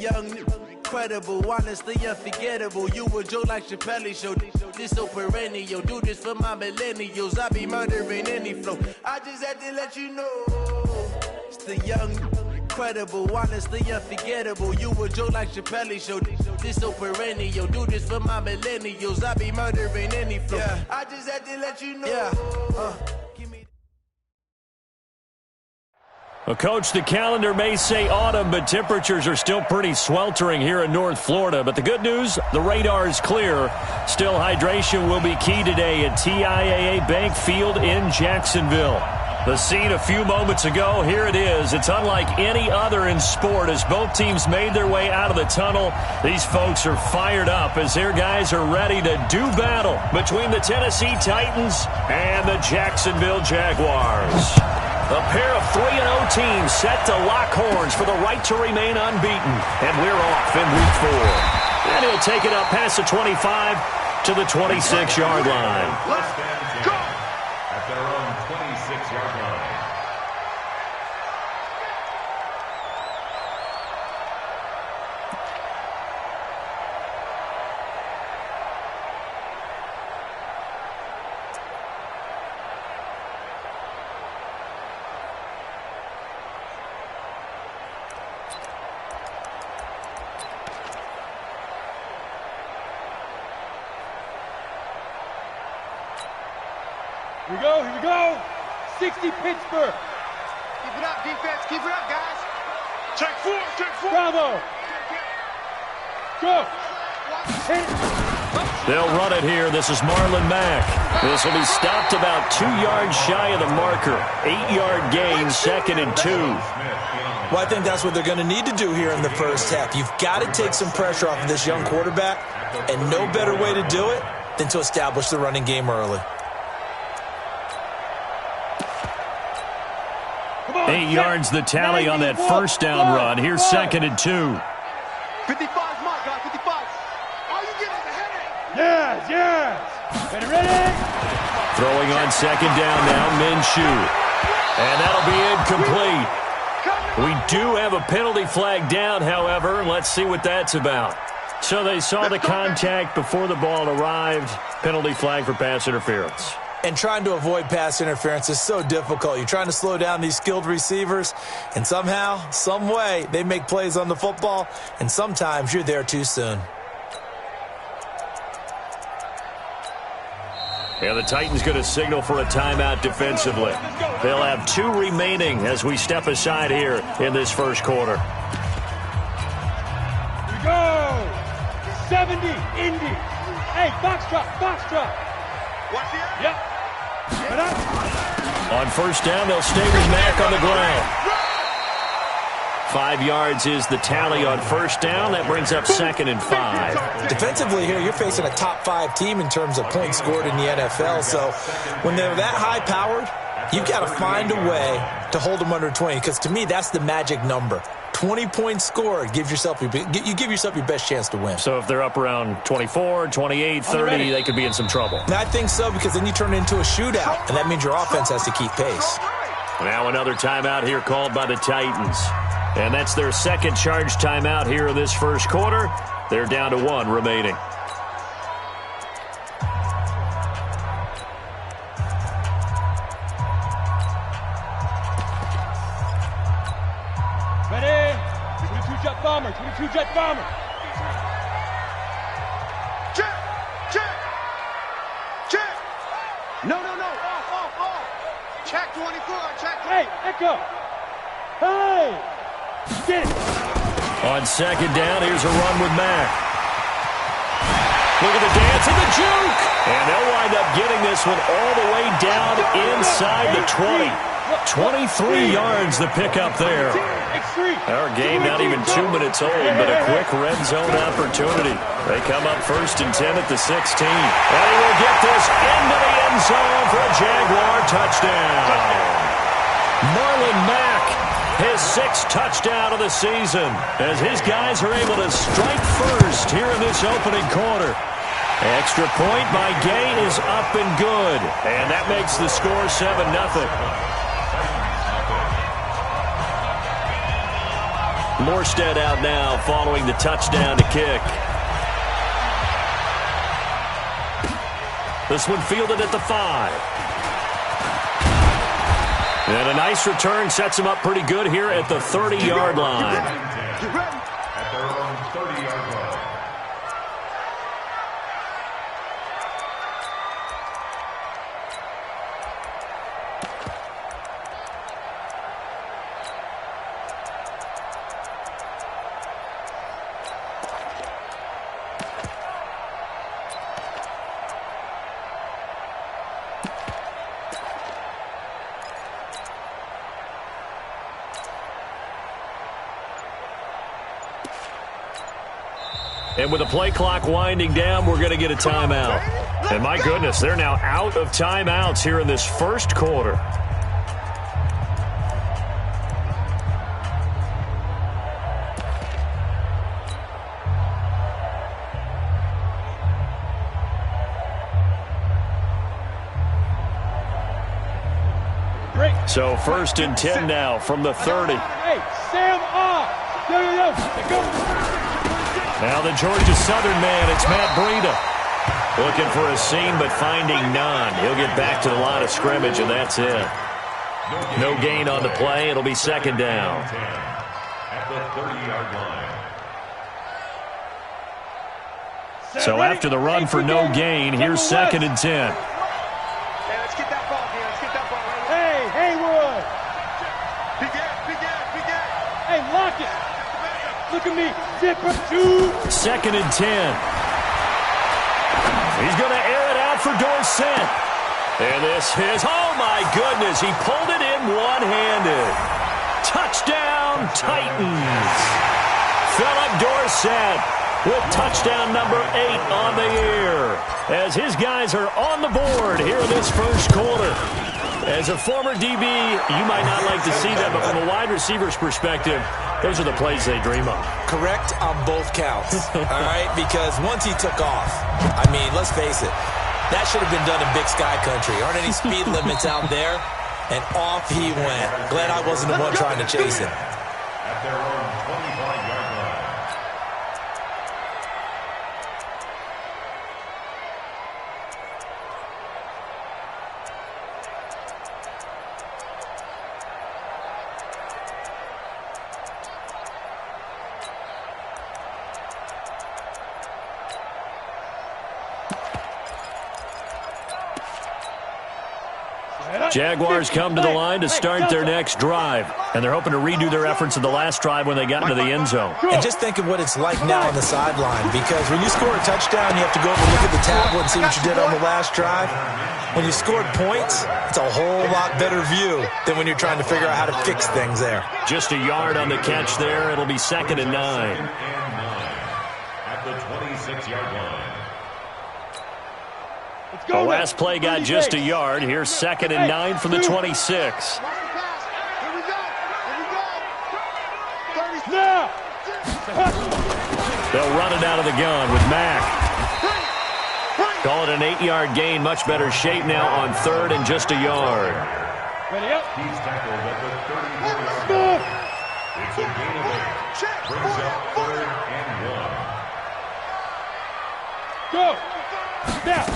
young, incredible, honestly unforgettable. You a joke like Chappelle Show. This so perennial. Do this for my millennials. I be murdering any flow. I just had to let you know. It's the young, incredible, honestly unforgettable. You a joke like Chappelle Show. This so perennial. Do this for my millennials. I be murdering any flow. I just had to let you know. Well, Coach, the calendar may say autumn, but temperatures are still pretty sweltering here in North Florida. But the good news, the radar is clear. Still, hydration will be key today at TIAA Bank Field in Jacksonville. The scene a few moments ago, here it is. It's unlike any other in sport as both teams made their way out of the tunnel. These folks are fired up as their guys are ready to do battle between the Tennessee Titans and the Jacksonville Jaguars. A pair of 3-0 teams set to lock horns for the right to remain unbeaten. And we're off in week 4. And he'll take it up past the 25 to the 26-yard line. Let's go! At their own 26-yard line. Here we go. 60 Pittsburgh. Keep it up, defense. Keep it up, guys. Check four. Bravo. Go. They'll run it here. This is Marlon Mack. This will be stopped about 2 yards shy of the marker. 8-yard gain, 2nd and 2. Well, I think that's what they're going to need to do here in the first half. You've got to take some pressure off of this young quarterback, and no better way to do it than to establish the running game early. 8 yards the tally on that first down run. Here's 2nd and 2. 55's mark, guys. 55. Are you getting the headache? Yes. Ready? Throwing on 2nd down now, Minshew. And that'll be incomplete. We do have a penalty flag down, however. Let's see what that's about. So they saw the contact before the ball arrived. Penalty flag for pass interference. And trying to avoid pass interference is so difficult. You're trying to slow down these skilled receivers, and somehow, some way, they make plays on the football, and sometimes you're there too soon. And the Titans going to signal for a timeout defensively. They'll have 2 remaining as we step aside here in this first quarter. Here we go. 70, Indy. Hey, box drop. Watch the end. Yep. On first down, they'll stay with Mack on the ground. 5 yards is the tally on first down. That brings up 2nd and 5. Defensively here, you're facing a top 5 team in terms of points scored in the NFL. So when they're that high-powered, you've got to find a way to hold them under 20. Because to me, that's the magic number. 20 points scored, you give yourself your best chance to win. So if they're up around 24, 28, 30, they could be in some trouble. And I think so, because then you turn it into a shootout, and that means your offense has to keep pace. Now another timeout here called by the Titans. And that's their second charge timeout here in this first quarter. They're down to 1 remaining. Ready? 22-jet bomber. 22-jet bomber. Check. No. Off. Check 24. Check. Hey, Echo. Hey. Get it. On 2nd down, here's a run with Mack. Look at the dance and the juke. And they'll wind up getting this one all the way down inside the 20. 23 yards the pickup there. Our game not even 2 minutes old, but a quick red zone opportunity. They come up 1st and 10 at the 16. And he will get this into the end zone for a Jaguar touchdown. Marlon Mack, his 6th touchdown of the season, as his guys are able to strike first here in this opening quarter. Extra point by Gay is up and good, and that makes the score 7-0. Morstead out now following the touchdown to kick. This one fielded at the 5. And a nice return sets him up pretty good here at the 30-yard line. At their own 30-yard line. And with the play clock winding down, we're going to get a timeout. And my goodness, they're now out of timeouts here in this first quarter. So 1st and 10 now from the 30. Hey, Sam off. Go. Now the Georgia Southern man, it's Matt Breida. Looking for a seam, but finding none. He'll get back to the line of scrimmage, and that's it. No gain on the play. It'll be 2nd down. At the 30-yard line. So after the run for no gain, here's 2nd and 10. Hey, let's get that ball here. Let's get that ball right Hey, Haywood. Big gap. Hey, lock it. Look at me. Zipper 2. 2nd and 10. He's going to air it out for Dorsett. And this is, oh my goodness, he pulled it in one-handed. Touchdown, Titans. Philip Dorsett with touchdown number 8 on the year. As his guys are on the board here in this first quarter. As a former DB, you might not like to see that, but from a wide receiver's perspective, those are the plays they dream of. Correct on both counts, all right? Because once he took off, I mean, let's face it, that should have been done in Big Sky Country. Aren't any speed limits out there? And off he went. Glad I wasn't the one trying to chase him. At their own 25-yard line. Jaguars come to the line to start their next drive, and they're hoping to redo their efforts in the last drive when they got into the end zone. And just think of what it's like now on the sideline, because when you score a touchdown, you have to go over and look at the tablet and see what you did on the last drive. When you scored points, it's a whole lot better view than when you're trying to figure out how to fix things there. Just a yard on the catch there. It'll be 2nd and 9. At the 26-yard line. The last play got just a yard. Here's 2nd and 9 from the 26. They'll run it out of the gun with Mack. Call it an 8-yard gain. Much better shape now on 3rd and just a yard. Ready up. He's tackled at the 34-yard line. It's a gain of 8. Brings up 3rd and 1. Go. Snap.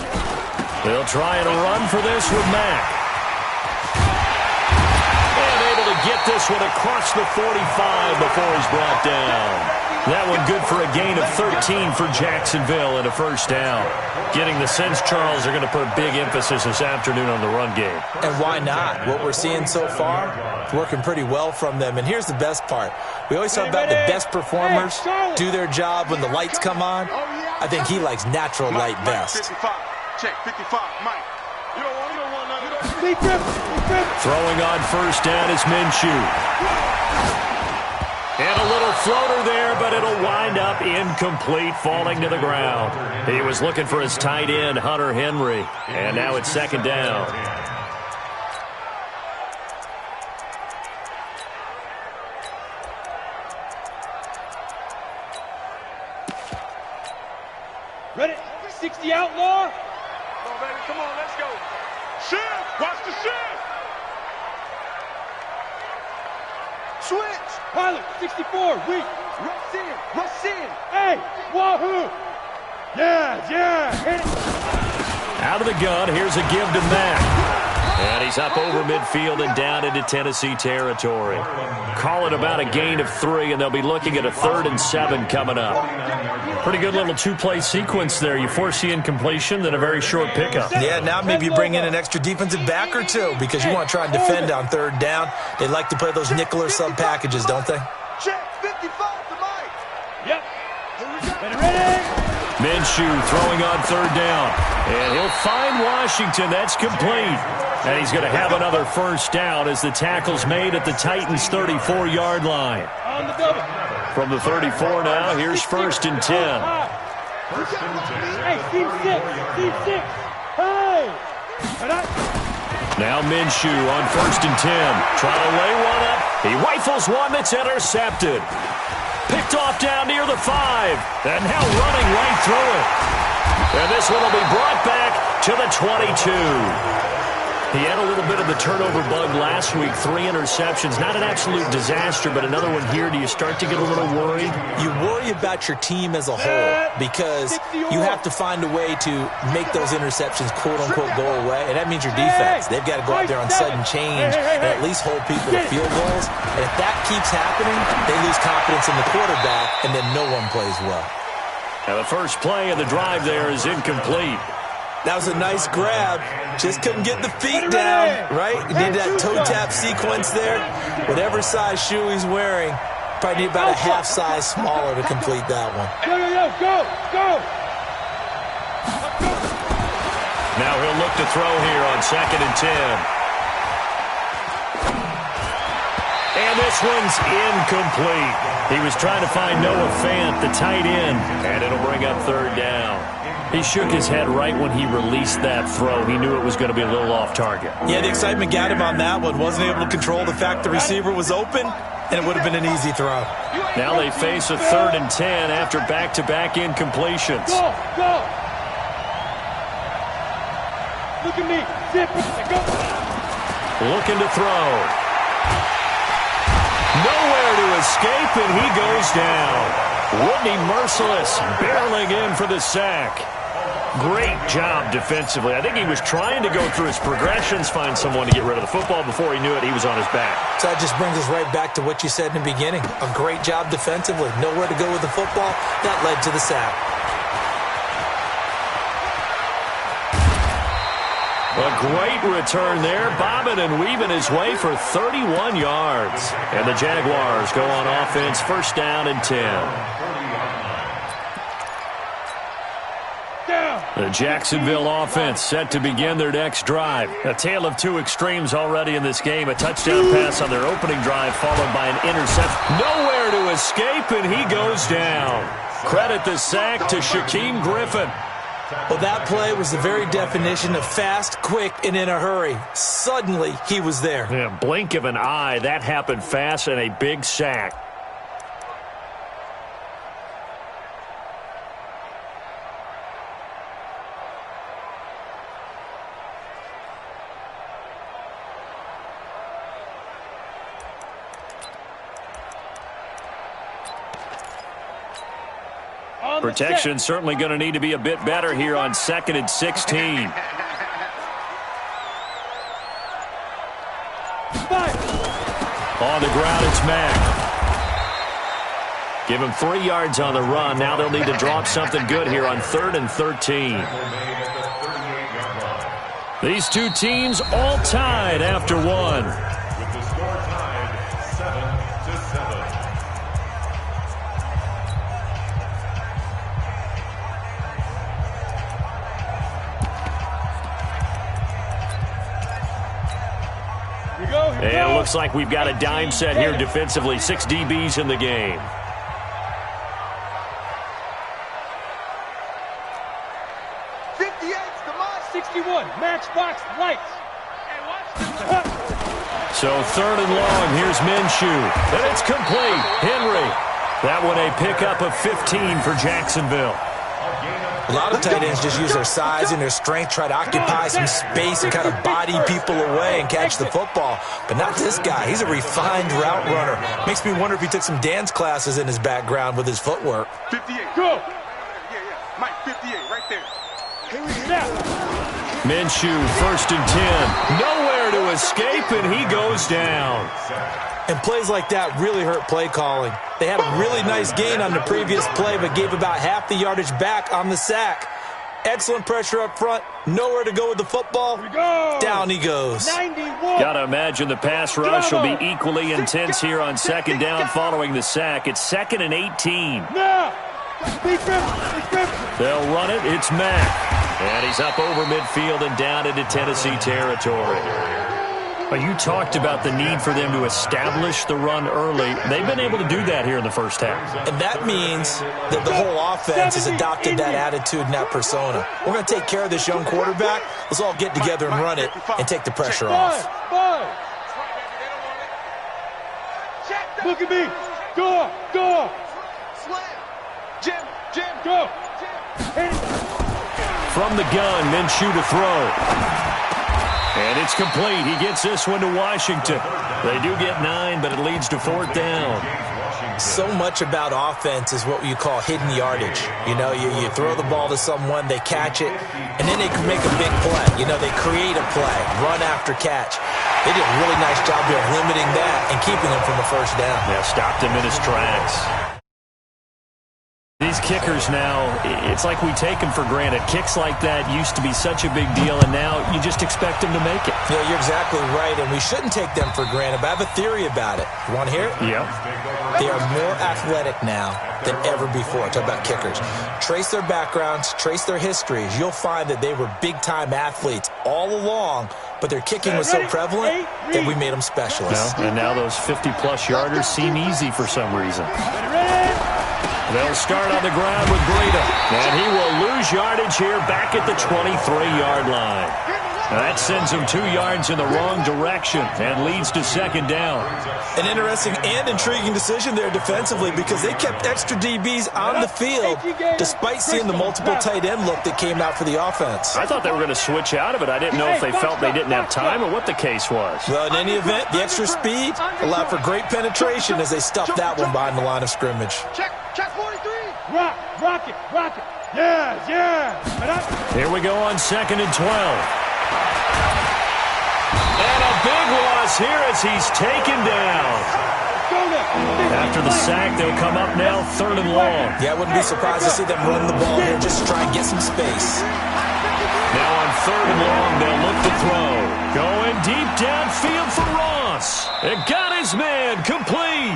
They'll try and run for this with Mack. And able to get this one across the 45 before he's brought down. That one good for a gain of 13 for Jacksonville and a 1st down. Getting the sense, Charles, are going to put a big emphasis this afternoon on the run game. And why not? What we're seeing so far, working pretty well from them. And here's the best part. We always talk about the best performers do their job when the lights come on. I think he likes natural light best. 55. Check 55. Mike. You don't want none of that. Throwing on 1st down is Minshew. And a little floater there, but it'll wind up incomplete, falling to the ground. He was looking for his tight end, Hunter Henry. And now it's 2nd down. Ready? 60 outlaw. Come on, baby. Come on, let's go. Shift. Watch the shift. Switch. Pilot, 64, weak. Rush in. Rush in. Hey, wahoo. Yeah, hit it. Out of the gun, here's a give to Mack. And he's up over midfield and down into Tennessee territory. Call it about a gain of 3, and they'll be looking at a 3rd and 7 coming up. Pretty good little two-play sequence there. You force the incompletion, then a very short pickup. Yeah, now maybe you bring in an extra defensive back or two because you want to try and defend on 3rd down. They like to play those nickel or sub packages, don't they? Check 55 to Mike. Yep. Ready? Minshew throwing on 3rd down. And he'll find Washington. That's complete. And he's going to have another 1st down as the tackle's made at the Titans' 34-yard line. On the double. From the 34 now, here's 1st and 10. Hey, team 6. Hey. Now Minshew on 1st and 10. Trying to lay one up. He rifles one that's intercepted. Picked off down near the 5. And now running right through it. And this one will be brought back to the 22. He had a little bit of the turnover bug last week, 3 interceptions. Not an absolute disaster, but another one here. Do you start to get a little worried? You worry about your team as a whole because you have to find a way to make those interceptions, quote-unquote, go away. And that means your defense. They've got to go out there on sudden change and at least hold people to field goals. And if that keeps happening, they lose confidence in the quarterback, and then no one plays well. Now the first play of the drive there is incomplete. That was a nice grab. Just couldn't get the feet down, right? You need that toe tap sequence there. Whatever size shoe he's wearing, probably need about a half size smaller to complete that one. Go. Now he'll look to throw here on 2nd and 10. And this one's incomplete. He was trying to find Noah Fant, the tight end, and it'll bring up 3rd down. He shook his head right when he released that throw. He knew it was going to be a little off target. Yeah, the excitement got him on that one. Wasn't able to control the fact the receiver was open, and it would have been an easy throw. Now they face a 3rd and 10 after back-to-back incompletions. Go. Look at me. Zip. Go. Looking to throw. Nowhere to escape, and he goes down. Whitney Merciless barreling in for the sack. Great job defensively. I think he was trying to go through his progressions, find someone to get rid of the football. Before he knew it, he was on his back. So that just brings us right back to what you said in the beginning. A great job defensively. Nowhere to go with the football. That led to the sack. A great return there, bobbing and weaving his way for 31 yards. And the Jaguars go on offense, 1st down and 10. The Jacksonville offense set to begin their next drive. A tale of 2 extremes already in this game. A touchdown pass on their opening drive followed by an interception. Nowhere to escape, and he goes down. Credit the sack to Shaquem Griffin. Well, that play was the very definition of fast, quick, and in a hurry. Suddenly, he was there. Yeah, blink of an eye. That happened fast and a big sack. Protection certainly going to need to be a bit better here on 2nd and 16. On the ground, it's Mack. Give him 3 yards on the run. Now they'll need to drop something good here on 3rd and 13. These two teams all tied after one. With the score tied 7-7. And it looks like we've got a dime set here defensively. 6 DBs in the game. Matchbox lights. So 3rd and long. Here's Minshew. And it's complete. Henry. That one a pickup of 15 for Jacksonville. A gain of A lot of tight ends just use their size and their strength, try to occupy some space and kind of body people away and catch the football. But not this guy. He's a refined route runner. Makes me wonder if he took some dance classes in his background with his footwork. 58. Go! Yeah. Mike, 58, right there. Here we go. Minshew, 1st and 10. Nowhere to escape, and he goes down. And plays like that really hurt play calling. They had a really nice gain on the previous play, but gave about half the yardage back on the sack. Excellent pressure up front. Nowhere to go with the football. Down he goes. 91. Got to imagine the pass rush will be equally intense here on 2nd down following the sack. It's 2nd and 18. Now. They'll run it. It's Mack. And he's up over midfield and down into Tennessee territory. You talked about the need for them to establish the run early. They've been able to do that here in the first half. And that means that the whole offense has adopted that attitude and that persona. We're going to take care of this young quarterback. Let's all get together and run it and take the pressure off. Look at me. Go. Jim. Go. From the gun, Minshew to throw. And it's complete. He gets this one to Washington. They do get 9, but it leads to 4th down. So much about offense is what you call hidden yardage. You know, you throw the ball to someone, they catch it, and then they can make a big play. You know, they create a play, run after catch. They did a really nice job of limiting that and keeping him from the 1st down. Yeah, stopped him in his tracks. These kickers now, it's like we take them for granted. Kicks like that used to be such a big deal, and now you just expect them to make it. Yeah, you're exactly right, and we shouldn't take them for granted, but I have a theory about it. You want to hear it? Yeah. They are more athletic now than ever before. Talk about kickers. Trace their backgrounds, trace their histories. You'll find that they were big-time athletes all along, but their kicking was so prevalent that we made them specialists. And now those 50-plus yarders seem easy for some reason. They'll start on the ground with Breida. And he will lose yardage here back at the 23-yard line. Now that sends him 2 yards in the wrong direction and leads to 2nd down. An interesting and intriguing decision there defensively because they kept extra DBs on the field despite seeing the multiple tight end look that came out for the offense. I thought they were going to switch out of it. I didn't know if they felt they didn't have time or what the case was. Well, in any event, the extra speed allowed for great penetration as they stuffed that one behind the line of scrimmage. Check 43. Rock it. Yeah. Here we go on 2nd and 12. And a big loss here as he's taken down. After the sack, they'll come up now 3rd and long. Yeah, I wouldn't be surprised to see them run the ball here just to try and get some space. Now on 3rd and long, they'll look to throw. Going deep downfield for Ross. It got his man complete.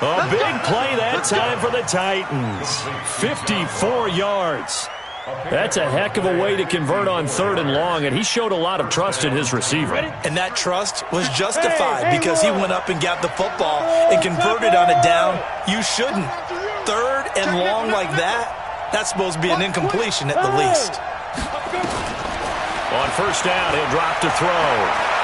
A big play that time for the Titans. 54 yards. That's a heck of a way to convert on 3rd and long, and he showed a lot of trust in his receiver. And that trust was justified because he went up and got the football and converted on a down. You shouldn't. 3rd and long like that, that's supposed to be an incompletion at the least. On 1st down, he'll drop to throw.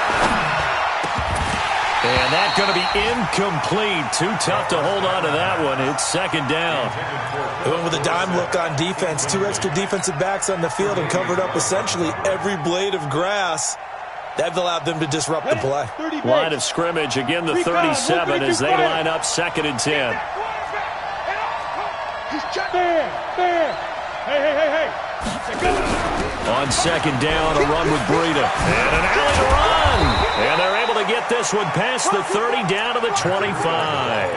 And that's going to be incomplete. Too tough to hold on to that one. It's 2nd down. They went with a dime look on defense. 2 extra defensive backs on the field and covered up essentially every blade of grass. That allowed them to disrupt the play. Line of scrimmage, again the 37 as they line up 2nd and 10. Hey. On 2nd down, a run with Breida. And an alley to run. And they're able to get this one past the 30 down to the 25.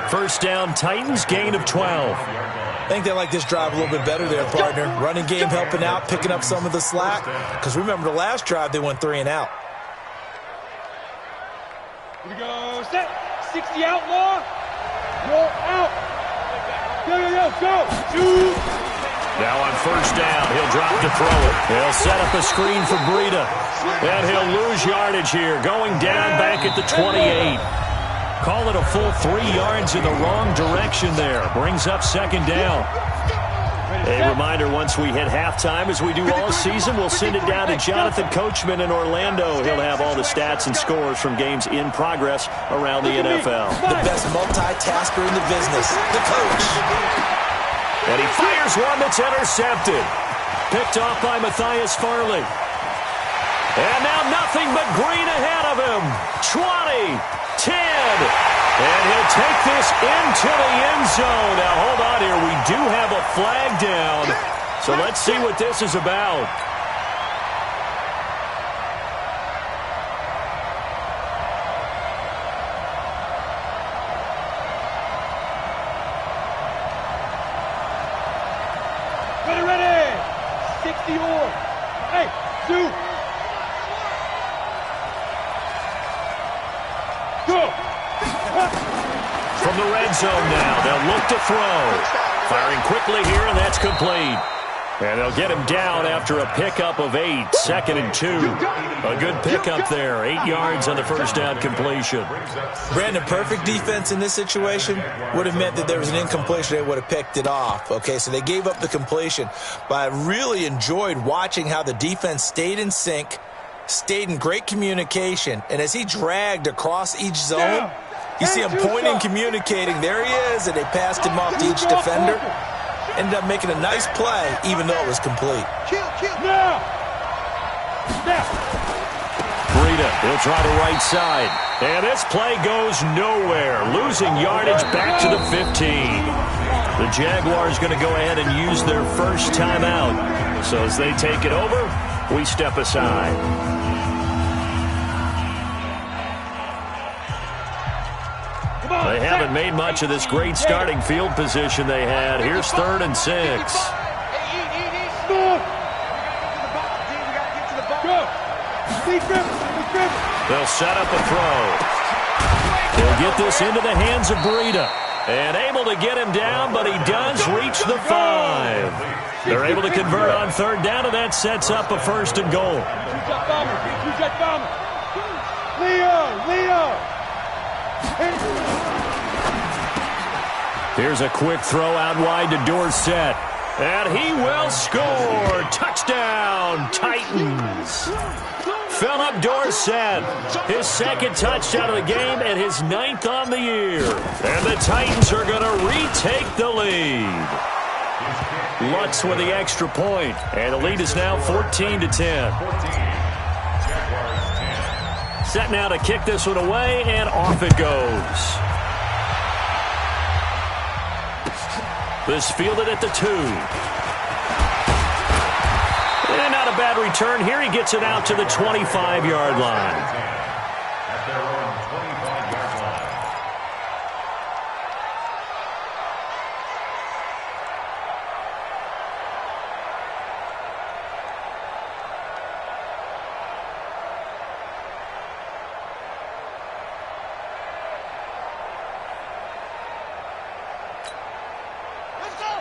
1st down, Titans, gain of 12. I think they like this drive a little bit better there, partner. Running game helping out, picking up some of the slack. Because remember, the last drive, they went 3 and out. Here we go. Set. 60 outlaw. Roll out. Go. Shoot. Now on 1st down, he'll drop to throw it. He'll set up a screen for Breida. And he'll lose yardage here, going down back at the 28. Call it a full 3 yards in the wrong direction there. Brings up 2nd down. A reminder, once we hit halftime, as we do all season, we'll send it down to Jonathan Coachman in Orlando. He'll have all the stats and scores from games in progress around the NFL. The best multitasker in the business, the coach. And he fires one that's intercepted. Picked off by Matthias Farley. And now nothing but green ahead of him. 20, 10. And he'll take this into the end zone. Now, hold on here. We do have a flag down. So let's see what this is about. Ready. 60 or. Hey, two. Go. From the red zone now, they'll look to throw. Firing quickly here, and that's complete. And they'll get him down after a pickup of 8, 2nd and 2. A good pickup there, 8 yards on the first down completion. Brandon, perfect defense in this situation would have meant that there was an incompletion. They would have picked it off. Okay, so they gave up the completion. But I really enjoyed watching how the defense stayed in sync, stayed in great communication, and as he dragged across each zone, you see him pointing, communicating. There he is, and they passed him off to each defender. Ended up making a nice play, even though it was complete. Now. Breida, he'll try the right side. And this play goes nowhere. Losing yardage back to the 15. The Jaguars going to go ahead and use their first timeout. So as they take it over, we step aside. They haven't made much of this great starting field position they had. Here's 3rd and 6. They'll set up a throw. They'll get this into the hands of Breida. And able to get him down, but he does reach the 5. They're able to convert on 3rd down, and that sets up a 1st and goal. Leo. Here's a quick throw out wide to Dorsett. And he will score. Touchdown, Titans. Philip Dorsett, his 2nd touchdown of the game and his 9th on the year. And the Titans are going to retake the lead. Lutz with the extra point. And the lead is now 14-10. Set now to kick this one away, and off it goes. This fielded at the 2. And not a bad return here. He gets it out to the 25-yard line. At their own 25-yard line.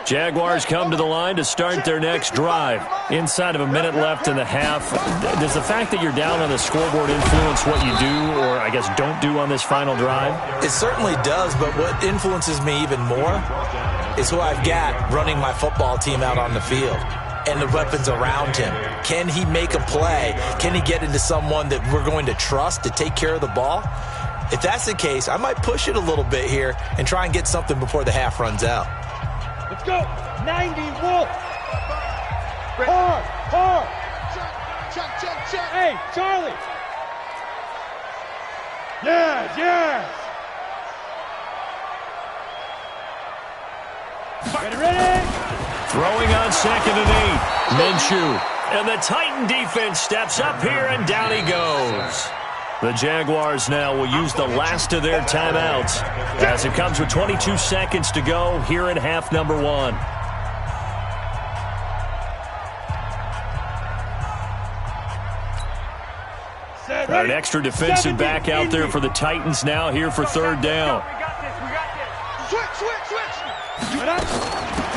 Jaguars come to the line to start their next drive. Inside of a minute left in the half. Does the fact that you're down on the scoreboard influence what you do, or I guess don't do on this final drive? It certainly does, but what influences me even more is who I've got running my football team out on the field and the weapons around him. Can he make a play? Can he get into someone that we're going to trust to take care of the ball? If that's the case, I might push it a little bit here and try and get something before the half runs out. Let's go. 90, Wolf. Hard. Check. Hey, Charlie. Yes. Ready? Throwing on 2nd and 8. Minshew. And the Titan defense steps up here, and down he goes. The Jaguars now will use the last of their timeouts as it comes with 22 seconds to go here in half number 1. An extra defensive back out there for the Titans now here for 3rd down.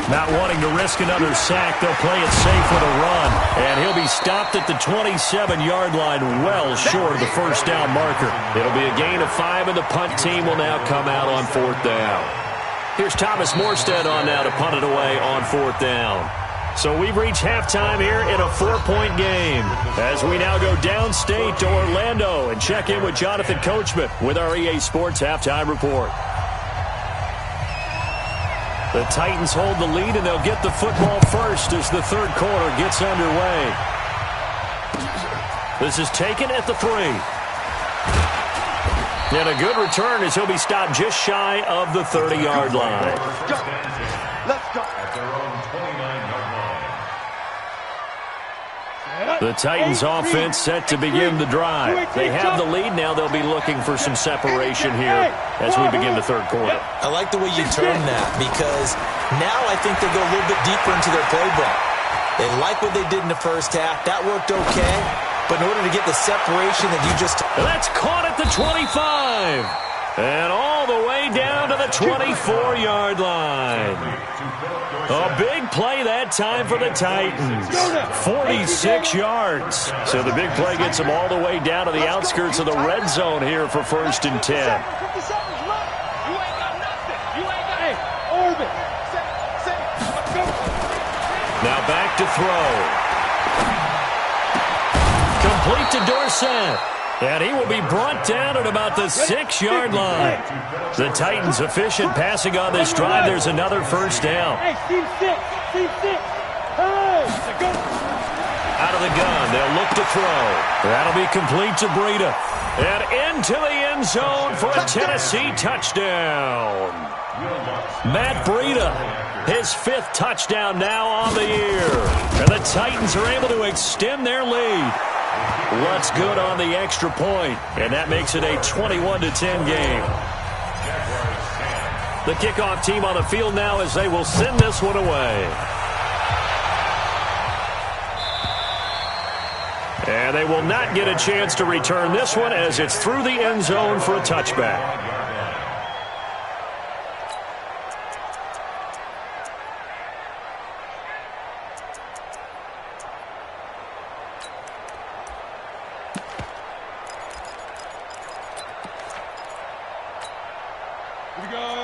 Not wanting to risk another sack, they'll play it safe with a run. And he'll be stopped at the 27-yard line, well short of the first down marker. It'll be a gain of 5, and the punt team will now come out on 4th down. Here's Thomas Morstead on now to punt it away on 4th down. So we've reached halftime here in a 4-point game as we now go downstate to Orlando and check in with Jonathan Coachman with our EA Sports Halftime Report. The Titans hold the lead, and they'll get the football first as the third quarter gets underway. This is taken at the 3. And a good return as he'll be stopped just shy of the 30-yard line. Let's go. At their own 29-yard line. The Titans offense set to begin the drive. They have the lead now. They'll be looking for some separation here as we begin the third quarter. I like the way you term that because now I think they go a little bit deeper into their playbook. They like what they did in the first half. That worked okay. But in order to get the separation that you just... That's caught at the 25. And all the way down to the 24-yard line. A big play that time for the Titans. 46 yards. So the big play gets them all the way down to the outskirts of the red zone here for 1st and 10. You ain't got nothing. You ain't got... Hey, Orbit. Let's go. Now back to throw. Complete to Dorsett. And he will be brought down at about the 6-yard line. The Titans efficient passing on this drive. There's another first down. Hey, team 6. Team 6. Hey, go. Out of the gun, they'll look to throw. That'll be complete to Breida. And into the end zone for a Tennessee touchdown. Matt Breida, his 5th touchdown now on the year. And the Titans are able to extend their lead. What's good on the extra point, and that makes it a 21-10 game. The kickoff team on the field now as they will send this one away. And they will not get a chance to return this one as it's through the end zone for a touchback.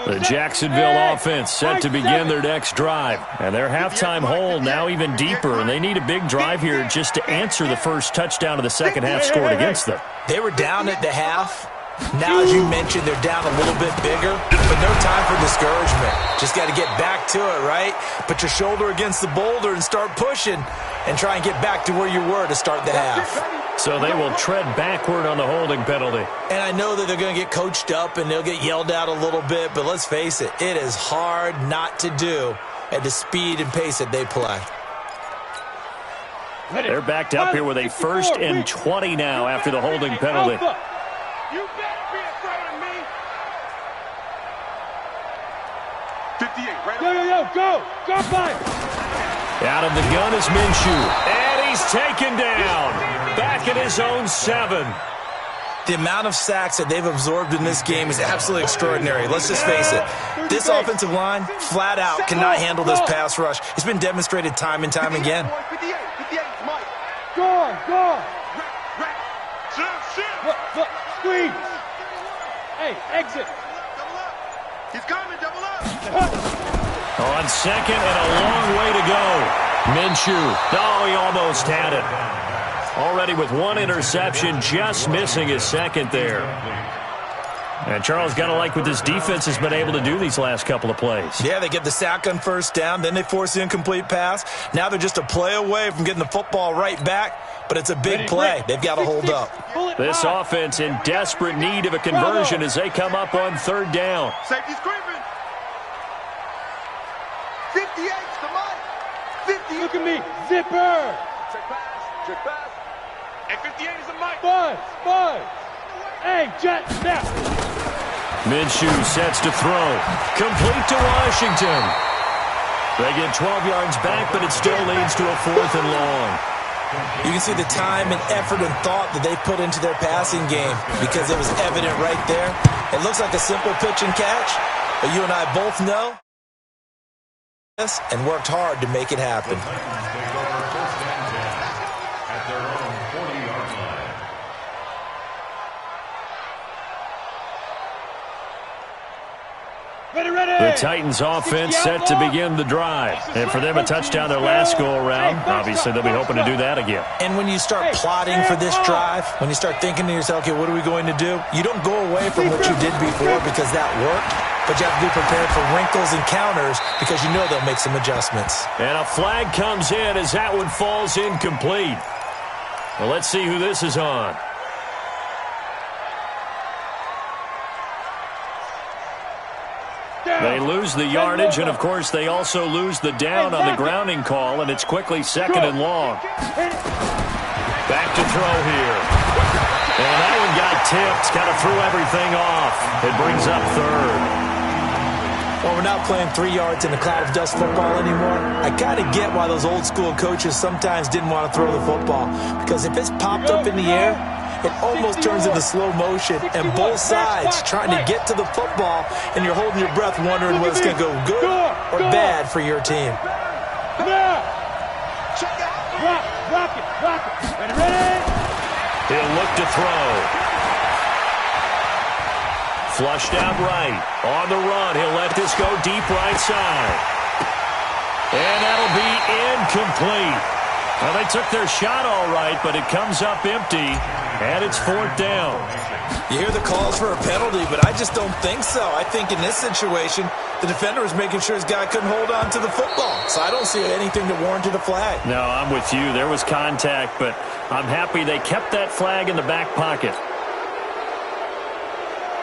The Jacksonville offense set to begin their next drive. And their halftime hole now even deeper, and they need a big drive here just to answer the first touchdown of the second half scored against them. They were down at the half. Now, as you mentioned, they're down a little bit bigger, but no time for discouragement. Just got to get back to it, right? Put your shoulder against the boulder and start pushing and try and get back to where you were to start the half. So they will tread backward on the holding penalty. And I know that they're going to get coached up and they'll get yelled at a little bit, but let's face it, it is hard not to do at the speed and pace that they play. They're backed up here with a 1st and 20 now after the holding penalty. You better be afraid of me. 58, right? Yo, go! Go, fire! Out of the gun is Minshew. And he's taken down. Back at his own 7. The amount of sacks that they've absorbed in this game is absolutely extraordinary. Let's just face it. This offensive line, flat out, cannot handle this pass rush. It's been demonstrated time and time again. 58, Mike. Go! Look, squeeze! Hey, exit! Double up. He's coming, double up. On second and a long way to go. Minshew. Oh, he almost had it. Already with 1 interception, just missing his second there. And Charles, got to like what this defense has been able to do these last couple of plays. Yeah, they get the sack on 1st down, then they force the incomplete pass. Now they're just a play away from getting the football right back, but it's a big play. They've got to hold up. This offense in desperate need of a conversion as they come up on 3rd down. Safety's creeping. 58's the Mike. 50. Look at me, zipper! Check pass. And 58 is the Mike. Buzz! Hey, jet, snap! Minshew sets to throw. Complete to Washington. They get 12 yards back, but it still leads to a 4th and long. You can see the time and effort and thought that they put into their passing game because it was evident right there. It looks like a simple pitch and catch, but you and I both know this and worked hard to make it happen. The Titans offense set to begin the drive. And for them, a touchdown their last go-around. Obviously, they'll be hoping to do that again. And when you start plotting for this drive, when you start thinking to yourself, okay, what are we going to do? You don't go away from what you did before because that worked. but you have to be prepared for wrinkles and counters because you know they'll make some adjustments. And a flag comes in as that one falls incomplete. Well, let's see who this is on. They lose the yardage, and, of course, they also lose the down on the grounding call, and it's quickly 2nd and long. Back to throw here. And that one got tipped, kind of threw everything off. It brings up 3rd. Well, we're not playing 3 yards in a cloud of dust football anymore. I kind of get why those old-school coaches sometimes didn't want to throw the football, because if it's popped up in the air, it almost turns into slow motion, and both sides trying to get to the football, and you're holding your breath wondering whether it's going to go good or bad for your team. Rock it. Ready? He'll look to throw. Flushed out right. On the run, he'll let this go deep right side. And that'll be incomplete. Well, they took their shot all right, but it comes up empty, and it's 4th down. You hear the calls for a penalty, but I just don't think so. I think in this situation, the defender was making sure his guy couldn't hold on to the football. So I don't see anything that warranted a flag. No, I'm with you. There was contact, but I'm happy they kept that flag in the back pocket.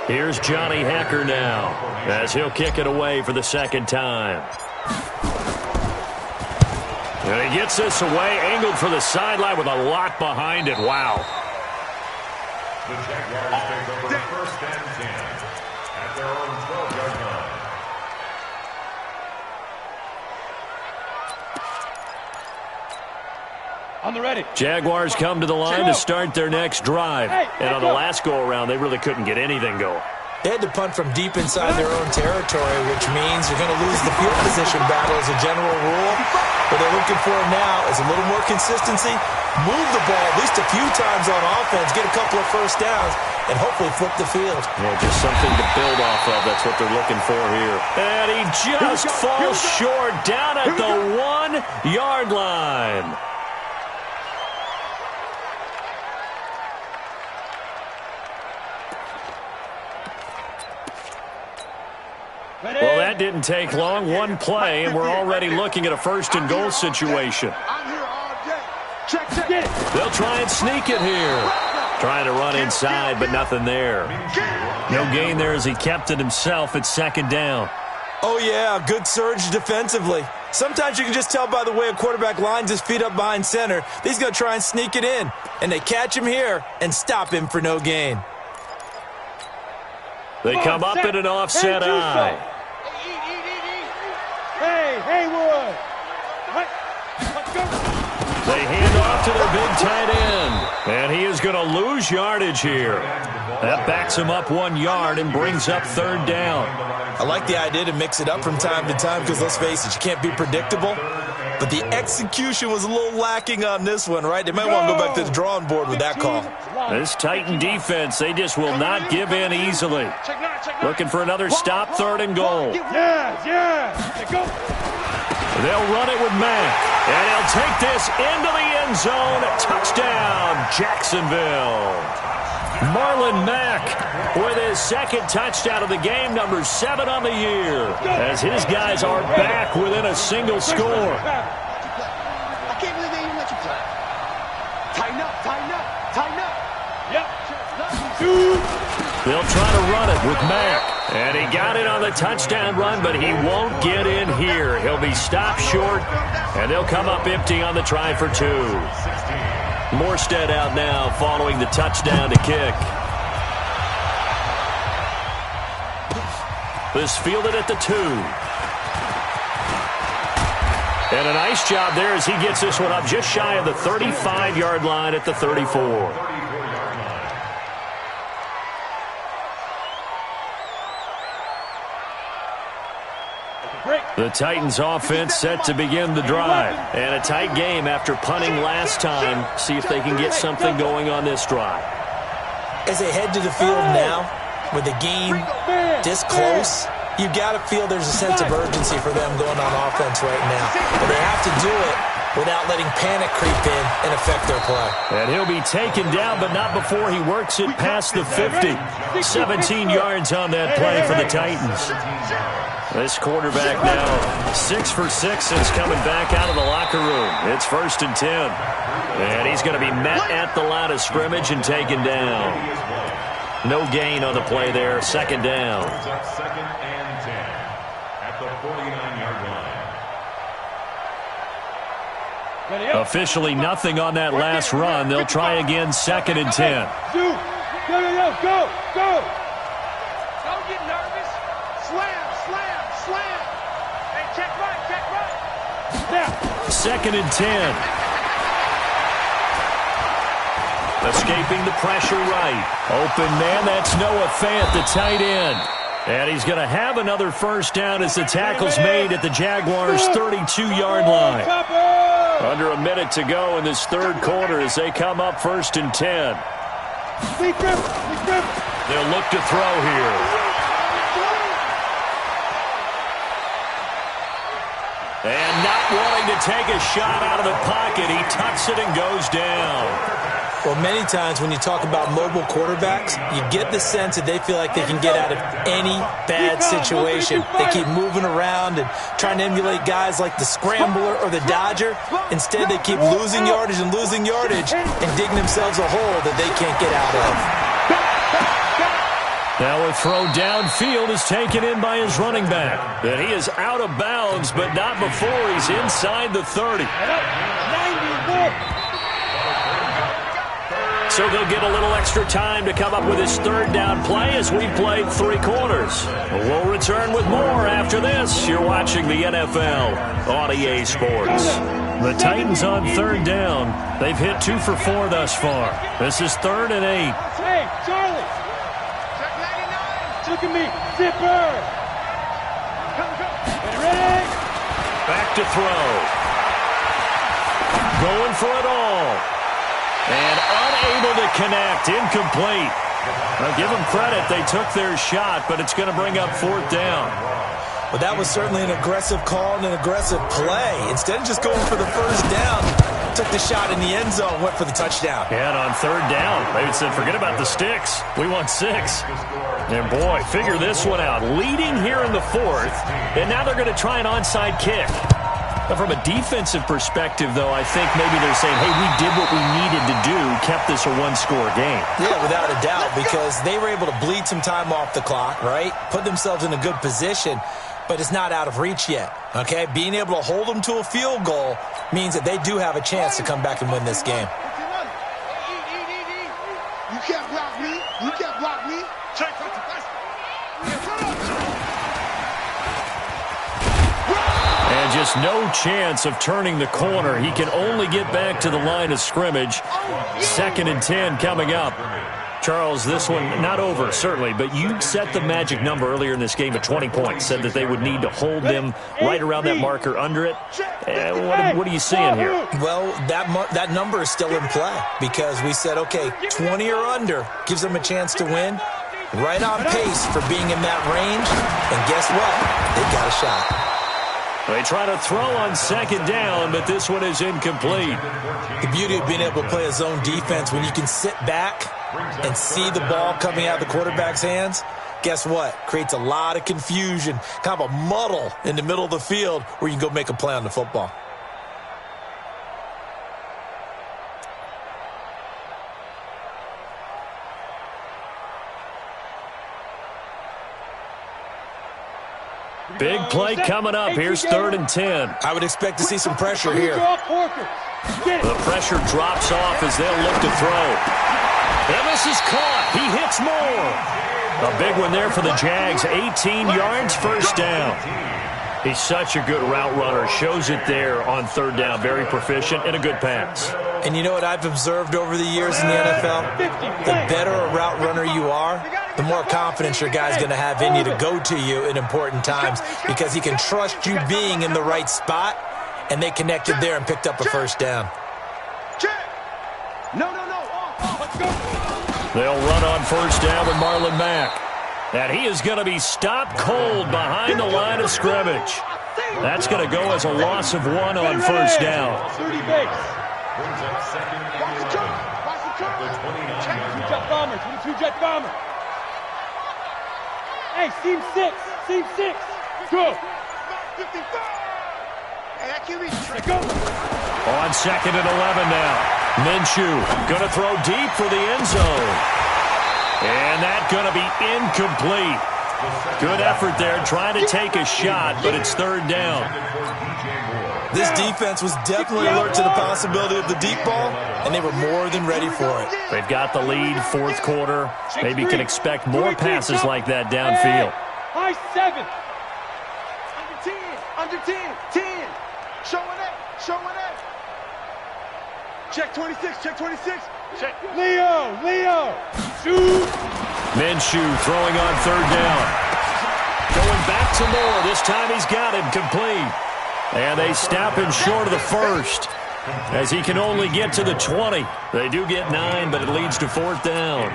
Here's Johnny Hacker now, as he'll kick it away for the 2nd time. And he gets this away, angled for the sideline with a lot behind it. Wow. The Jaguars take over 1st and 10 at their own 12-yard line. On the ready. Jaguars come to the line to start their next drive. And on the last go-around, they really couldn't get anything going. They had to punt from deep inside their own territory, which means you're going to lose the field position battle as a general rule. What they're looking for now is a little more consistency, move the ball at least a few times on offense, get a couple of first downs, and hopefully flip the field. Yeah, just something to build off of. That's what they're looking for here. And he just falls short down at the 1-yard line. Well, that didn't take long. One play, and we're already looking at a 1st and goal situation. They'll try and sneak it here. Trying to run inside, but nothing there. No gain there as he kept it himself at 2nd down. Oh, yeah, good surge defensively. Sometimes you can just tell by the way a quarterback lines his feet up behind center. He's going to try and sneak it in, and they catch him here and stop him for no gain. They come up in an offset eye. Hey, Haywood. Let's go. They hand off to their big tight end. And he is going to lose yardage here. That backs him up 1 yard and brings up 3rd down. I like the idea to mix it up from time to time because, let's face it, you can't be predictable. But the execution was a little lacking on this one, right? They might want to go back to the drawing board with that call. This Titan defense, they just will not give in easily. Looking for another stop, 3rd and goal. Go. They'll run it with Mack. And he'll take this into the end zone. Touchdown, Jacksonville. Marlon Mack with his 2nd touchdown of the game, number 7 on the year, as his guys are back within a single score. I can't believe they even let you play. Tighten up. Yep. They'll try to run it with Mack. And he got it on the touchdown run, but he won't get in here. He'll be stopped short, and they'll come up empty on the try for 2. Morstead out now following the touchdown to kick. This fielded at the 2. And a nice job there as he gets this one up just shy of the 35-yard line at the 34. The Titans offense set to begin the drive. And a tight game after punting last time. See if they can get something going on this drive. As they head to the field now, with the game this close, you got to feel there's a sense of urgency for them going on offense right now. But they have to do it without letting panic creep in and affect their play. And he'll be taken down, but not before he works it past the 50. 17 yards on that play for the Titans. This quarterback now 6 for 6 since coming back out of the locker room. It's 1st and 10. And he's going to be met at the line of scrimmage and taken down. No gain on the play there. 2nd down. 2nd and 10 at the 49-yard line. Officially nothing on that last run. They'll try again 2nd and 10. Go. Go. Don't get nervous. Slam. Hey, check right. 2nd and 10. Escaping the pressure right. Open man, that's Noah Fant, the tight end. And he's going to have another 1st down as the tackle's made at the Jaguars' 32-yard line. Under a minute to go in this 3rd quarter as they come up 1st and 10. They'll look to throw here. And not wanting to take a shot out of the pocket, he tucks it and goes down. Well, many times when you talk about mobile quarterbacks, you get the sense that they feel like they can get out of any bad situation. They keep moving around and trying to emulate guys like the Scrambler or the Dodger. Instead, they keep losing yardage and digging themselves a hole that they can't get out of. Now a throw downfield is taken in by his running back. And he is out of bounds, but not before he's inside the 30. 94. So they'll get a little extra time to come up with his 3rd down play as we played 3 quarters. We'll return with more after this. You're watching the NFL on EA Sports. The Titans on 3rd down. They've hit 2 for 4 thus far. This is 3rd and 8. Hey, Charlie. Look at me. Zipper. Ready? Back to throw. Going for it all. And unable to connect. Incomplete. Now give them credit. They took their shot, but it's going to bring up 4th down. Well, that was certainly an aggressive call and an aggressive play. Instead of just going for the 1st down, took the shot in the end zone, went for the touchdown. And on 3rd down, they said, forget about the sticks. We want 6. And boy, figure this one out. Leading here in the 4th, and now they're going to try an onside kick. But from a defensive perspective, though, I think maybe they're saying, hey, we did what we needed to do, kept this a 1-score game. Yeah, without a doubt, because they were able to bleed some time off the clock, right? Put themselves in a good position, but it's not out of reach yet, okay? Being able to hold them to a field goal means that they do have a chance to come back and win this game. You can't block me. And just no chance of turning the corner. He can only get back to the line of scrimmage. 2nd and 10 coming up. Charles, this one not over, certainly, but you set the magic number earlier in this game at 20 points, said that they would need to hold them right around that marker under it. What are you seeing here? Well, that number is still in play because we said, okay, 20 or under gives them a chance to win. Right on pace for being in that range, and guess what? They've got a shot. They try to throw on 2nd down, but this one is incomplete. The beauty of being able to play a zone defense when you can sit back and see the ball coming out of the quarterback's hands, guess what? Creates a lot of confusion, kind of a muddle in the middle of the field where you can go make a play on the football. Big play coming up. Here's 3rd and 10. I would expect to see some pressure here. The pressure drops off as they'll look to throw. And this is caught. He hits more. A big one there for the Jags. 18 yards, 1st down. He's such a good route runner. Shows it there on 3rd down. Very proficient and a good pass. And you know what I've observed over the years in the NFL? The better a route runner you are, the more confidence your guy's going to have in you to go to you in important times because he can trust you being in the right spot, and they connected there and picked up a 1st down. They'll run on 1st down with Marlon Mack. And he is going to be stopped cold behind the line of scrimmage. That's going to go as a loss of 1 on first down. 30 base. Brings up second and 11. At the 29-yard Jet bomber, 22-jet bomber. Hey, seam 6, seam 6. Go. Let go. On second and 11 now. Minshew going to throw deep for the end zone. And that's going to be incomplete. Good effort there trying to take a shot, but it's third down. This defense was definitely alert to the possibility of the deep ball, and they were more than ready for it. They've got the lead, fourth quarter. Maybe can expect more passes like that downfield. High 7. Under 10. 10. Showing it. Check 26. Check. Leo. Shoot. Minshew throwing on third down. Going back to Moore. This time he's got him complete. And they snap him short of the first, as he can only get to the 20. They do get 9, but it leads to fourth down.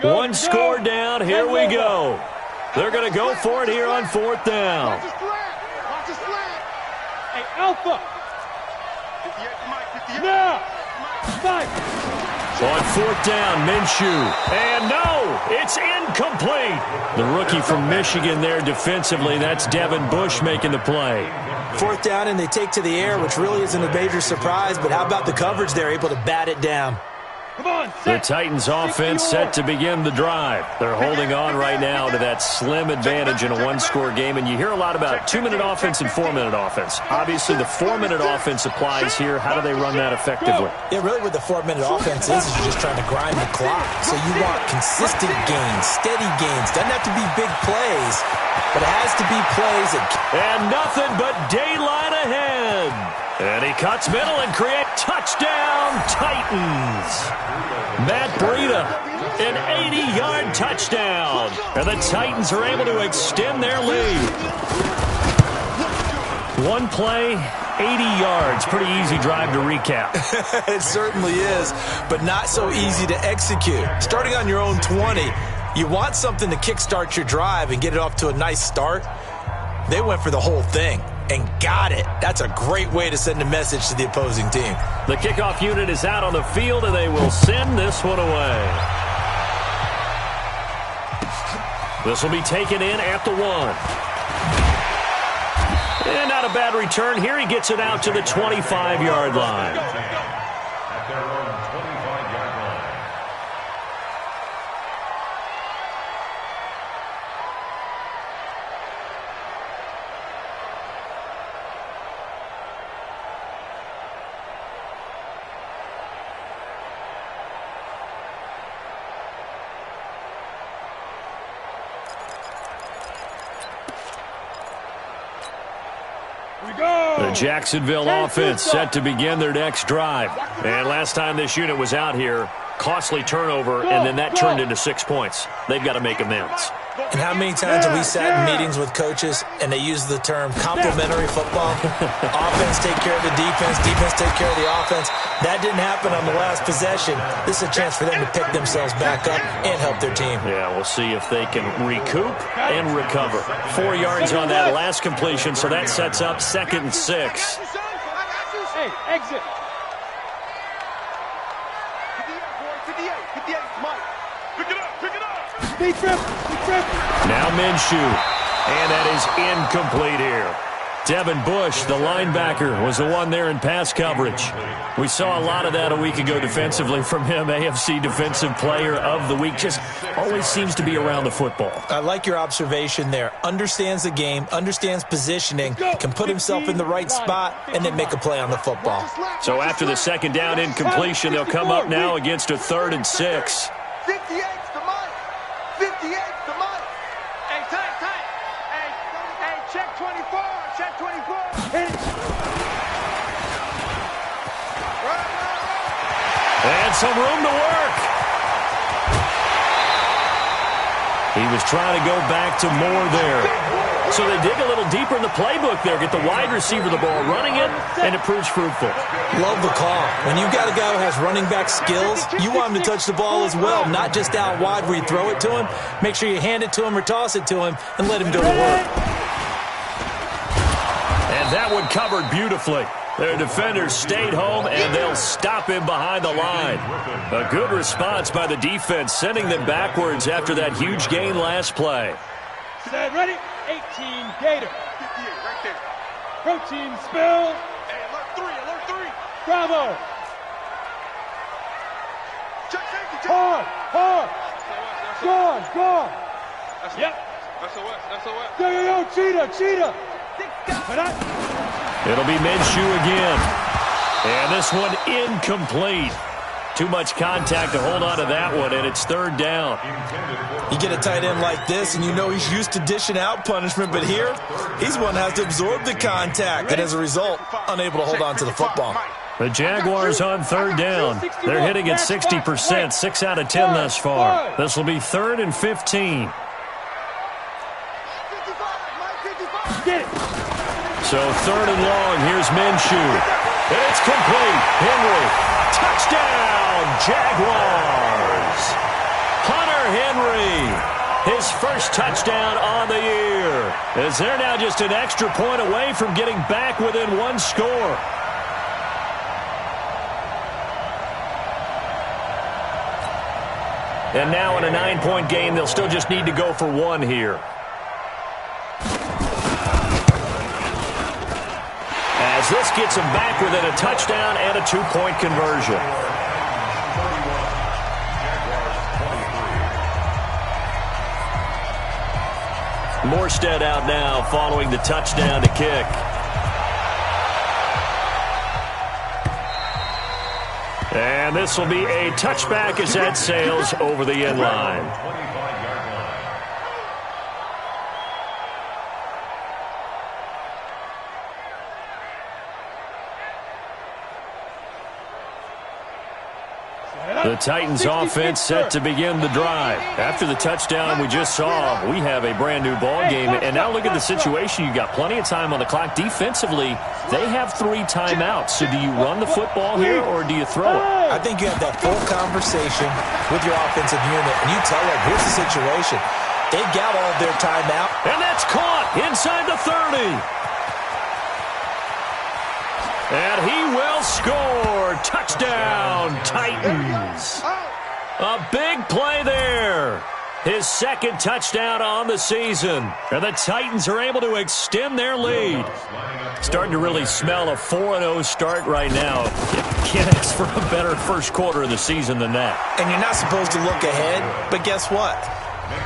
One score down. Here we go. They're going to go for it here on fourth down. Watch the slant. Hey, Alpha. 58. Now. 5. On fourth down, Minshew. And no, it's incomplete. The rookie from Michigan there defensively. That's Devin Bush making the play. Fourth down, and they take to the air, which really isn't a major surprise, but how about the coverage there, able to bat it down? Come on, The Titans offense set to begin the drive. They're holding on right now to that slim advantage in a one-score game, and you hear a lot about 2-minute offense and 4-minute offense. Obviously, the 4-minute offense applies here. How do they run that effectively? Yeah, really what the 4-minute offense is you're just trying to grind the clock. So you want consistent gains, steady gains. Doesn't have to be big plays, but it has to be plays. And nothing but daylight ahead. And he cuts middle and creates touchdown Titans. Matt Breida, an 80-yard touchdown. And the Titans are able to extend their lead. One play, 80 yards. Pretty easy drive to recap. It certainly is, but not so easy to execute. Starting on your own 20, you want something to kickstart your drive and get it off to a nice start. They went for the whole thing and got it. That's a great way to send a message to the opposing team. The kickoff unit is out on the field, and they will send this one away. This will be taken in at the 1. And not a bad return here. He gets it out to the 25-yard line. At their own 25-yard line. The Jacksonville offense set to begin their next drive. And last time this unit was out here, costly turnover, and then that turned into 6 points. They've got to make amends. And how many times have we sat in meetings with coaches and they use the term complementary football? Offense take care of the defense, defense take care of the offense. That didn't happen on the last possession. This is a chance for them to pick themselves back up and help their team. Yeah, we'll see if they can recoup and recover. 4 yards on that last completion, so that sets up 2nd and 6. Hey, exit. 58, Mike. Pick it up. Speed trip. Now Minshew, and that is incomplete here. Devin Bush, the linebacker, was the one there in pass coverage. We saw a lot of that a week ago defensively from him. AFC Defensive Player of the Week. Just always seems to be around the football. I like your observation there. Understands the game, understands positioning, can put himself in the right spot, and then make a play on the football. So after the second down incompletion, they'll come up now against a 3rd and 6. 58 to Mike. 58 to Mike. Hey, tight. Hey, check 24. Check 24. And some room to work. He was trying to go back to Moore there. So they dig a little deeper in the playbook there, get the wide receiver the ball, running it, and it proves fruitful. Love the call. When you got a guy who has running back skills, you want him to touch the ball as well, not just out wide where you throw it to him. Make sure you hand it to him or toss it to him and let him go to work. And that one covered beautifully. Their defenders stayed home, and they'll stop him behind the line. A good response by the defense, sending them backwards after that huge gain last play. Set, ready? 18 Gator. 58 right there. Protein spill. Hey, alert 3. Bravo. Check safety, check. Hard. Gone. Yep. SOS. Yo, cheetah. It'll be Minshew again. And this one incomplete. Too much contact to hold on to that one, and it's third down. You get a tight end like this, and you know he's used to dishing out punishment, but here, he's one that has to absorb the contact, and as a result, unable to hold on to the football. The Jaguars on third down. They're hitting at 60%, 6 out of 10 thus far. This will be 3rd and 15. Get it. So 3rd and long, here's Minshew. And it's complete. Henry, touchdown, Jaguars. Hunter Henry, his first touchdown on the year. As they're now just an extra point away from getting back within one score. And now in a 9-point game, they'll still just need to go for one here. As this gets them back within a touchdown and a 2-point conversion. Morstead out now following the touchdown to kick. And this will be a touchback as that sails over the end line. The Titans offense set to begin the drive. After the touchdown we just saw, we have a brand new ball game. And now look at the situation. You've got plenty of time on the clock. Defensively, they have 3 timeouts. So do you run the football here or do you throw it? I think you have that full conversation with your offensive unit, and you tell them, here's the situation. They've got all of their timeout. And that's caught inside the 30. And he will score. Touchdown, Titans. A big play there. His 2nd touchdown on the season. And the Titans are able to extend their lead. Starting to really smell a 4-0 start right now. You can't ask for a better first quarter of the season than that. And you're not supposed to look ahead, but guess what?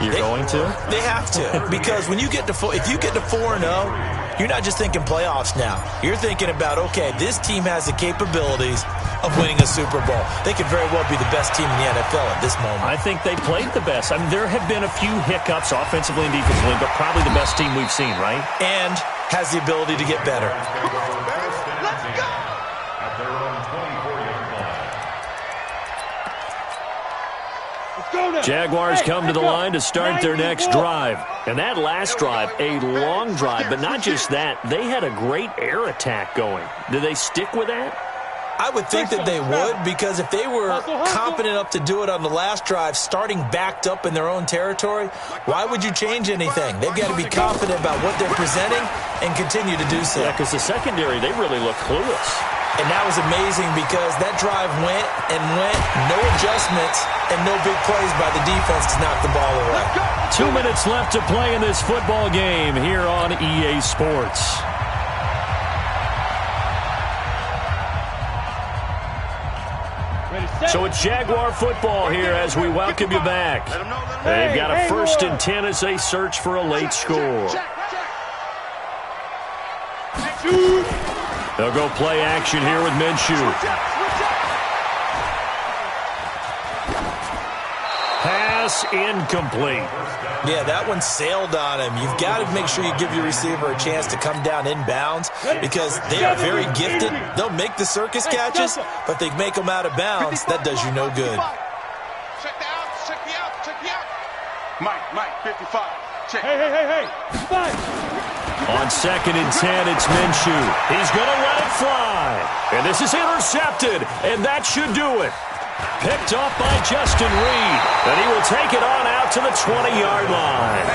You're going to? They have to, because when you get to if you get to 4-0, you're not just thinking playoffs now. You're thinking about, okay, this team has the capabilities of winning a Super Bowl. They could very well be the best team in the NFL at this moment. I think they played the best. I mean, there have been a few hiccups offensively and defensively, but probably the best team we've seen, right? And has the ability to get better. Let's go! At their own 24-yard line. Jaguars come to the line to start their next drive. And that last drive, a long drive, but not just that. They had a great air attack going. Did they stick with that? I would think that they would, because if they were confident enough to do it on the last drive, starting backed up in their own territory, why would you change anything? They've got to be confident about what they're presenting and continue to do so. Yeah, because the secondary, they really look clueless. And that was amazing because that drive went, no adjustments, and no big plays by the defense to knock the ball away. 2 minutes left to play in this football game here on EA Sports. So it's Jaguar football here as we welcome you back. They've got a 1st and 10 as they search for a late score. They'll go play action here with Minshew. Pass incomplete. Yeah, that one sailed on him. You've got to make sure you give your receiver a chance to come down inbounds because they are very gifted. They'll make the circus catches, but they make them out of bounds. That does you no good. Check the out. Mike, 55. Check. Hey. 5. On 2nd and 10, it's Minshew. He's going to let it fly. And this is intercepted, and that should do it. Picked off by Justin Reed, and he will take it on out to the 20-yard line.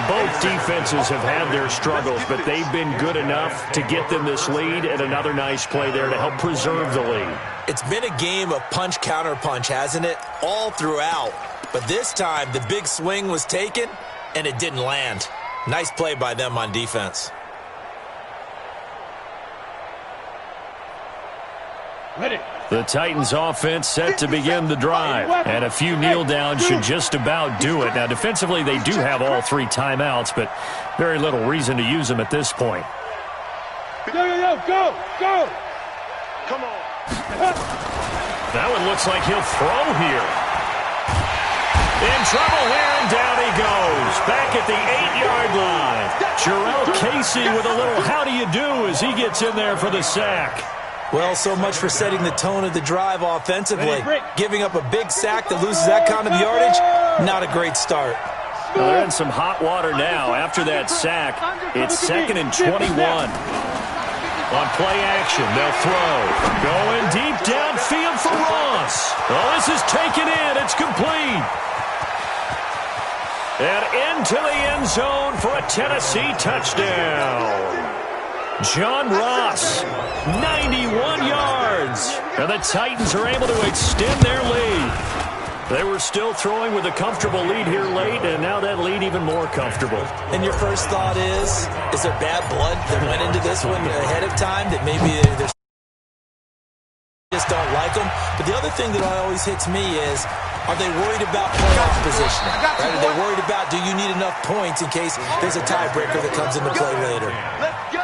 Both defenses have had their struggles, but they've been good enough to get them this lead, and another nice play there to help preserve the lead. It's been a game of punch-counter-punch, hasn't it? All throughout. But this time, the big swing was taken, and it didn't land. Nice play by them on defense. The Titans offense set to begin the drive, and a few kneel downs should just about do it. Now, defensively, they do have all 3 timeouts, but very little reason to use them at this point. Go, go, go! Come on. That one looks like he'll throw here. In trouble here, and down he goes. Back at the 8-yard line. Jarrell Casey with a little how do you do as he gets in there for the sack. Well, so much for setting the tone of the drive offensively. Giving up a big sack that loses that kind of yardage, not a great start. Well, they're in some hot water now. After that sack, it's 2nd and 21. On play action, they'll throw. Going deep downfield for Ross. Oh, this is taken in. It's complete. And into the end zone for a Tennessee touchdown. John Ross, 91 yards. And the Titans are able to extend their lead. They were still throwing with a comfortable lead here late, and now that lead even more comfortable. And your first thought is there bad blood that went into this one ahead of time, that maybe they just don't like them? But the other thing that always hits me is, are they worried about playoff positioning? Right? Are they worried about, do you need enough points in case there's a tiebreaker that comes into play later? Let's go.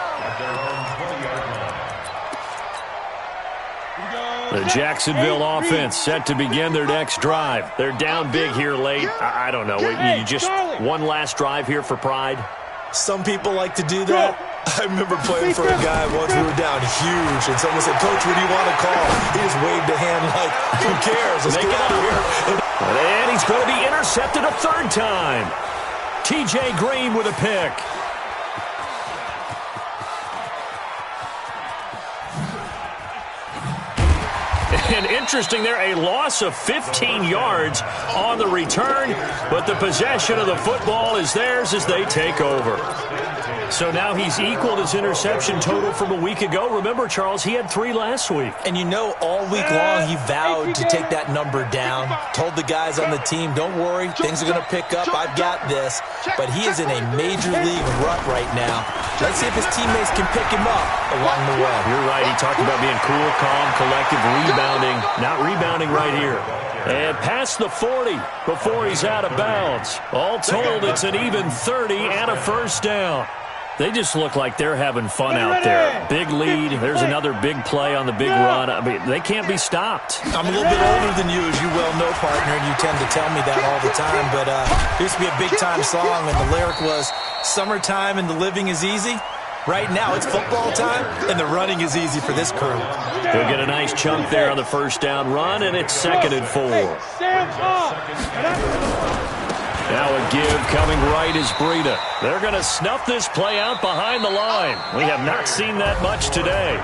The Jacksonville offense set to begin their next drive. They're down big here late. I don't know. You just one last drive here for pride? Some people like to do that. I remember playing for a guy once. We were down huge, and someone said, "Coach, what do you want to call?" He just waved a hand like, who cares? Let's get out of here. And he's going to be intercepted a 3rd time. T.J. Green with a pick. And interesting there, a loss of 15 yards on the return, but the possession of the football is theirs as they take over. So now he's equaled his interception total from a week ago. Remember, Charles, he had 3 last week. And you know, all week long he vowed to take that number down, told the guys on the team, don't worry, things are going to pick up, I've got this. But he is in a major league rut right now. Let's see if his teammates can pick him up along the way. You're right, he talked about being cool, calm, collective, rebounding. Not rebounding right here. And past the 40 before he's out of bounds. All told, it's an even 30 and a first down. They just look like they're having fun out there. Big lead. There's another big play on the big run. I mean, they can't be stopped. I'm a little bit older than you, as you well know, partner, and you tend to tell me that all the time. But there used to be a big-time song, and the lyric was, "Summertime and the living is easy." Right now, it's football time, and the running is easy for this crew. They'll get a nice chunk there on the first down run, and it's 2nd and 4. Now a give coming right is Breida. They're going to snuff this play out behind the line. We have not seen that much today.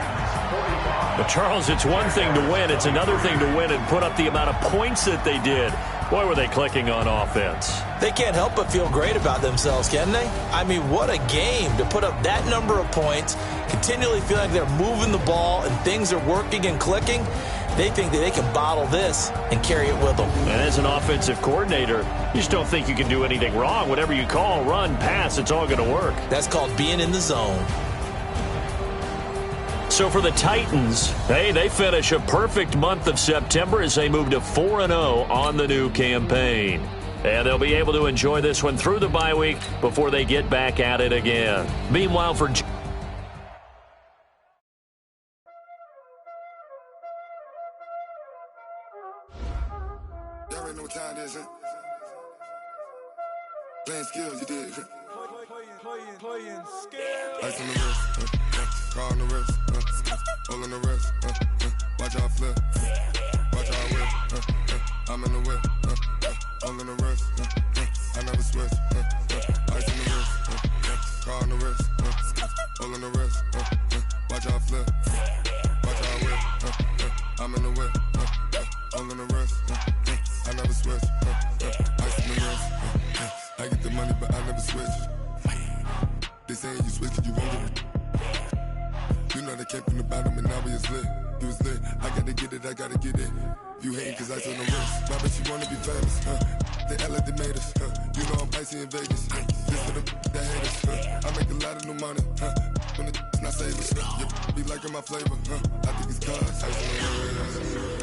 But, Charles, it's one thing to win. It's another thing to win and put up the amount of points that they did. Boy, were they clicking on offense. They can't help but feel great about themselves, can they? I mean, what a game to put up that number of points, continually feel like they're moving the ball and things are working and clicking. They think that they can bottle this and carry it with them. And as an offensive coordinator, you just don't think you can do anything wrong. Whatever you call, run, pass, it's all going to work. That's called being in the zone. So for the Titans, hey, they finish a perfect month of September as they move to 4-0 on the new campaign. And they'll be able to enjoy this one through the bye week before they get back at it again. Meanwhile, for Y'all already know what time it is, huh? Playing skills, you did. Playing skills. Ice on the wrist, car on the wrist, all on the wrist, watch out flip, watch out whip, I'm in the whip, all in the wrist, I never switch, ice on the wrist, car on the wrist, all on the wrist. Watch how I flip, watch how I whip. I'm in the whip, all on the wrist. I never switch, ice in the wrist. I get the money, but I never switch. They saying you switch, you won't get it. You know they came from the bottom and now we is lit. You was lit, I gotta get it, I gotta get it. You hating cause ice on the wrist. My bitch, you wanna be famous, They act like they made us, You know I'm icy in Vegas, This for the that hate us, I make a lot of new money, When it's not saving, You be liking my flavor, I think it's cause ice on the wrist.